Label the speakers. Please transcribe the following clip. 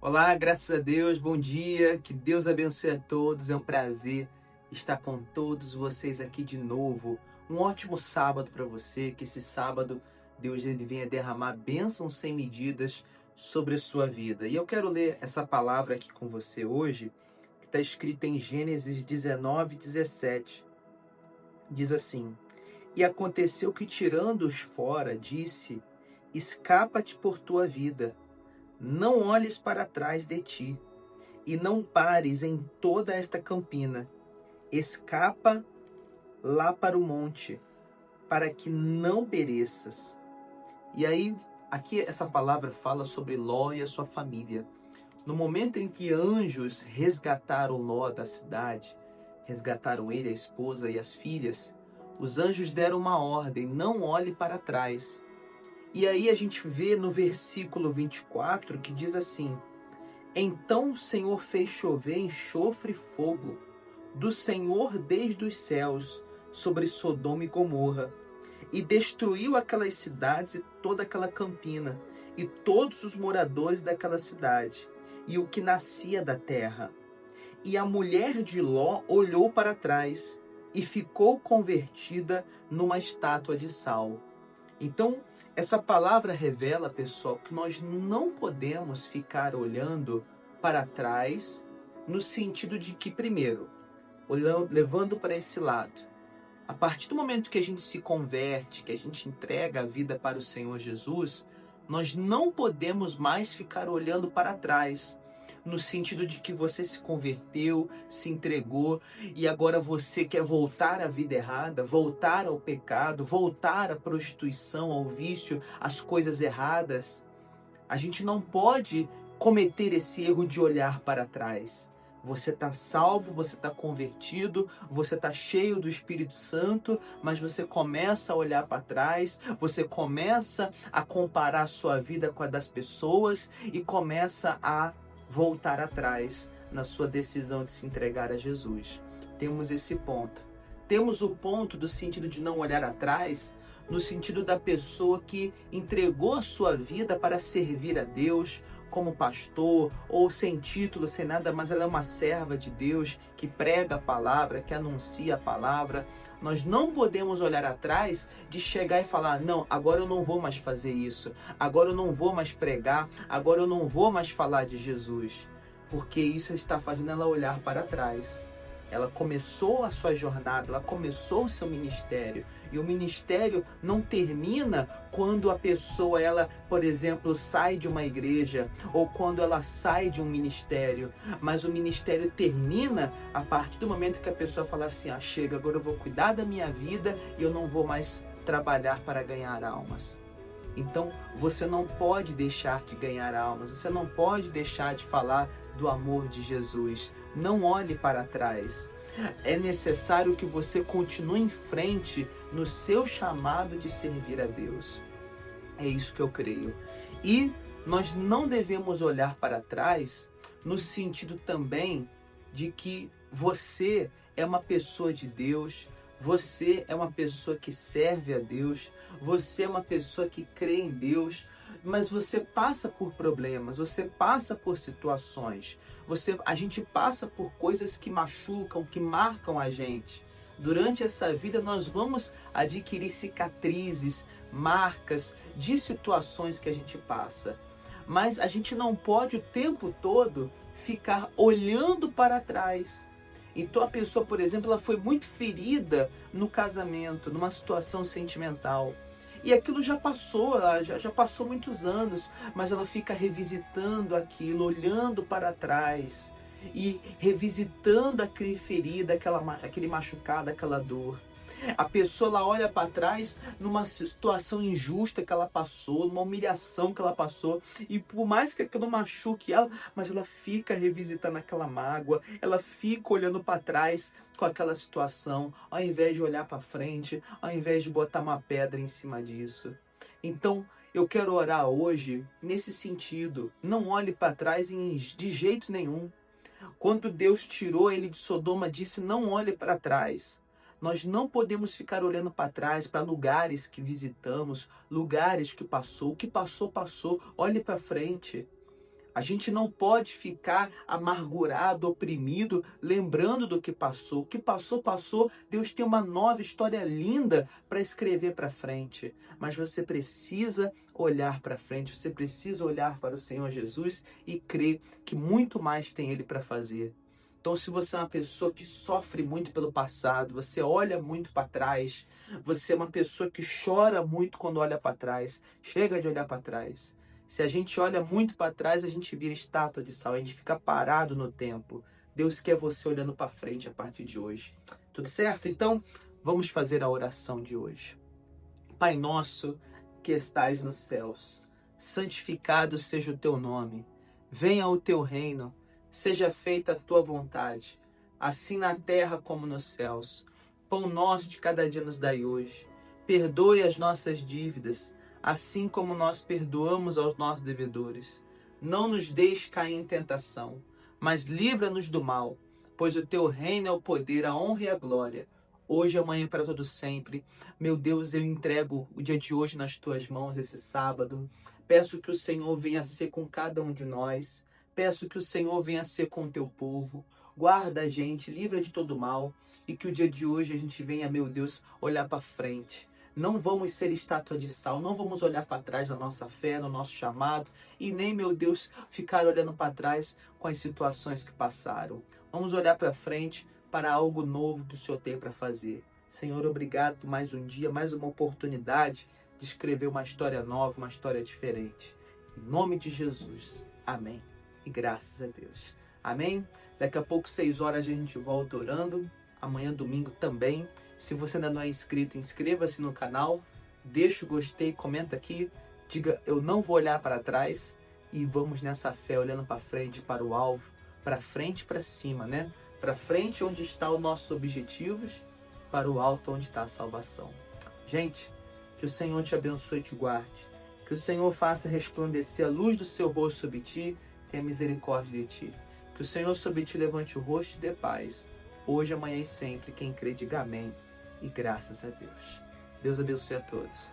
Speaker 1: Olá, graças a Deus, bom dia, que Deus abençoe a todos, é um prazer estar com todos vocês aqui de novo. Um ótimo sábado para você, que esse sábado Deus ele venha derramar bênçãos sem medidas sobre a sua vida. E eu quero ler essa palavra aqui com você hoje, que está escrita em Gênesis 19:17. Diz assim: E aconteceu que tirando-os fora, disse: Escapa-te por tua vida. Não olhes para trás de ti, e não pares em toda esta campina. Escapa lá para o monte, para que não pereças. E aí, aqui essa palavra fala sobre Ló e a sua família. No momento em que anjos resgataram Ló da cidade, resgataram ele, a esposa e as filhas, os anjos deram uma ordem: não olhe para trás. E aí a gente vê no versículo 24 que diz assim: Então o Senhor fez chover enxofre e fogo do Senhor desde os céus sobre Sodoma e Gomorra, e destruiu aquelas cidades e toda aquela campina, e todos os moradores daquela cidade, e o que nascia da terra. E a mulher de Ló olhou para trás, e ficou convertida numa estátua de sal. Então, essa palavra revela, pessoal, que nós não podemos ficar olhando para trás, no sentido de que, primeiro, levando para esse lado, a partir do momento que a gente se converte, que a gente entrega a vida para o Senhor Jesus, nós não podemos mais ficar olhando para trás, no sentido de que você se converteu, se entregou e agora você quer voltar à vida errada, voltar ao pecado, voltar à prostituição, ao vício, às coisas erradas. A gente não pode cometer esse erro de olhar para trás. Você está salvo, você está convertido, você está cheio do Espírito Santo, mas você começa a olhar para trás, você começa a comparar a sua vida com a das pessoas e começa a voltar atrás na sua decisão de se entregar a Jesus. Temos esse ponto. Temos o ponto do sentido de não olhar atrás, no sentido da pessoa que entregou a sua vida para servir a Deus, como pastor, ou sem título, sem nada, mas ela é uma serva de Deus, que prega a palavra, que anuncia a palavra. Nós não podemos olhar atrás de chegar e falar: não, agora eu não vou mais fazer isso, agora eu não vou mais pregar, agora eu não vou mais falar de Jesus, porque isso está fazendo ela olhar para trás. Ela começou a sua jornada, ela começou o seu ministério. E o ministério não termina quando a pessoa, ela, por exemplo, sai de uma igreja ou quando ela sai de um ministério. Mas o ministério termina a partir do momento que a pessoa fala assim: ah, chega, agora eu vou cuidar da minha vida e eu não vou mais trabalhar para ganhar almas. Então, você não pode deixar de ganhar almas, você não pode deixar de falar do amor de Jesus. Não olhe para trás. É necessário que você continue em frente no seu chamado de servir a Deus. É isso que eu creio. E nós não devemos olhar para trás no sentido também de que você é uma pessoa de Deus, você é uma pessoa que serve a Deus, você é uma pessoa que crê em Deus, mas você passa por problemas, você passa por situações, a gente passa por coisas que machucam, que marcam a gente. Durante essa vida nós vamos adquirir cicatrizes, marcas de situações que a gente passa. Mas a gente não pode o tempo todo ficar olhando para trás. Então a pessoa, por exemplo, ela foi muito ferida no casamento, numa situação sentimental. E aquilo já passou, ela já passou muitos anos, mas ela fica revisitando aquilo, olhando para trás e revisitando aquele ferida, aquele machucado, aquela dor. A pessoa ela olha para trás numa situação injusta que ela passou, numa humilhação que ela passou, e por mais que aquilo machuque ela, mas ela fica revisitando aquela mágoa, ela fica olhando para trás com aquela situação, ao invés de olhar para frente, ao invés de botar uma pedra em cima disso. Então, eu quero orar hoje nesse sentido. Não olhe para trás de jeito nenhum. Quando Deus tirou ele de Sodoma, disse: não olhe para trás. Nós não podemos ficar olhando para trás, para lugares que visitamos, lugares que passou. O que passou, passou. Olhe para frente. A gente não pode ficar amargurado, oprimido, lembrando do que passou. O que passou, passou. Deus tem uma nova história linda para escrever para frente. Mas você precisa olhar para frente, você precisa olhar para o Senhor Jesus e crer que muito mais tem Ele para fazer. Então, se você é uma pessoa que sofre muito pelo passado, você olha muito para trás, você é uma pessoa que chora muito quando olha para trás, chega de olhar para trás. Se a gente olha muito para trás, a gente vira estátua de sal, a gente fica parado no tempo. Deus quer você olhando para frente a partir de hoje. Tudo certo? Então, vamos fazer a oração de hoje. Pai nosso, que estais nos céus, santificado seja o teu nome. Venha o teu reino, seja feita a tua vontade, assim na terra como nos céus. Pão nosso de cada dia nos dai hoje. Perdoe as nossas dívidas, assim como nós perdoamos aos nossos devedores. Não nos deixe cair em tentação, mas livra-nos do mal, pois o teu reino é o poder, a honra e a glória, hoje, amanhã e para todo sempre. Meu Deus, eu entrego o dia de hoje nas tuas mãos, esse sábado. Peço que o Senhor venha ser com cada um de nós. Peço que o Senhor venha ser com o teu povo. Guarda a gente, livra de todo mal. E que o dia de hoje a gente venha, meu Deus, olhar para frente. Não vamos ser estátua de sal, não vamos olhar para trás na nossa fé, no nosso chamado, e nem, meu Deus, ficar olhando para trás com as situações que passaram. Vamos olhar para frente para algo novo que o Senhor tem para fazer. Senhor, obrigado por mais um dia, mais uma oportunidade de escrever uma história nova, uma história diferente. Em nome de Jesus. Amém. E graças a Deus. Amém? Daqui a pouco, 6 horas, a gente volta orando. Amanhã, domingo, também. Se você ainda não é inscrito, inscreva-se no canal, deixa o gostei, comenta aqui, diga eu não vou olhar para trás e vamos nessa fé, olhando para frente, para o alvo, para frente, para cima, né? Para frente onde estão os nossos objetivos, para o alto onde está a salvação. Gente, que o Senhor te abençoe e te guarde, que o Senhor faça resplandecer a luz do seu rosto sobre ti, tenha misericórdia de ti, que o Senhor sobre ti levante o rosto e dê paz, hoje, amanhã e sempre. Quem crê, diga amém. E graças a Deus. Deus abençoe a todos.